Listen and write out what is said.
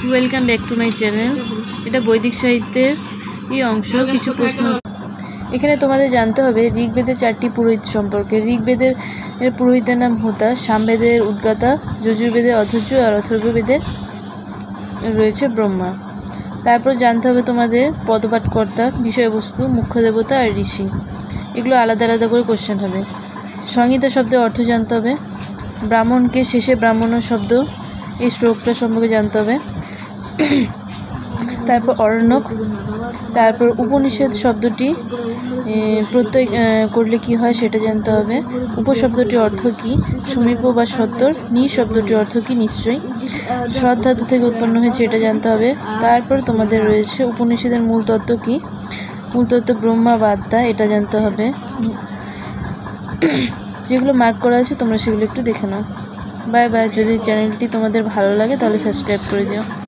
Welcome back to my channel. এটা বৈদিক সাহিত্যের এই অংশ। কিছু প্রশ্ন এখানে তোমাদের জানতে হবে ঋগ্বেদের 4টি পুরোহিত সম্পর্কে। ঋগ্বেদের পুরোহিতের নাম হোতা, সামবেদের উদ্গাতা, যজুর্বেদের অথর্য আর অথর্ববেদের রয়েছে ব্রহ্মা। তারপর জানতে হবে তোমাদের পদপাঠকর্তা, বিষয়বস্তু, মুখ্য দেবতা আর ঋষি। এগুলো আলাদা আলাদা করে কোশ্চেন হবে। সংহিতা শব্দের অর্থ জানতে হবে। ব্রাহ্মণকে শেষে ব্রাহ্মণ শব্দ, এই শ্লোকটা সম্পর্কে জানতে হবে। তারপর অরণ্যক। তারপর উপনিষদ শব্দটি প্রত্যয় করলে কি হয় সেটা জানতে হবে। উপশব্দটির অর্থ কি, সমীপ বা সত্তর। নি শব্দটির অর্থ কি, নিশ্চয়ই। সৎ ধাতু থেকে উৎপন্ন হয়েছে এটা জানতে হবে। তারপর তোমাদের রয়েছে উপনিষদের মূল তত্ত্ব কি, মূল তত্ত্ব ব্রহ্মা বা আত্মা, এটা জানতে হবে। যেগুলো মার্ক করা আছে তোমরা সেগুলো একটু দেখে নাও। Bye bye. যদি চ্যানেলটি তোমাদের ভালো লাগে তাহলে সাবস্ক্রাইব করে দিও।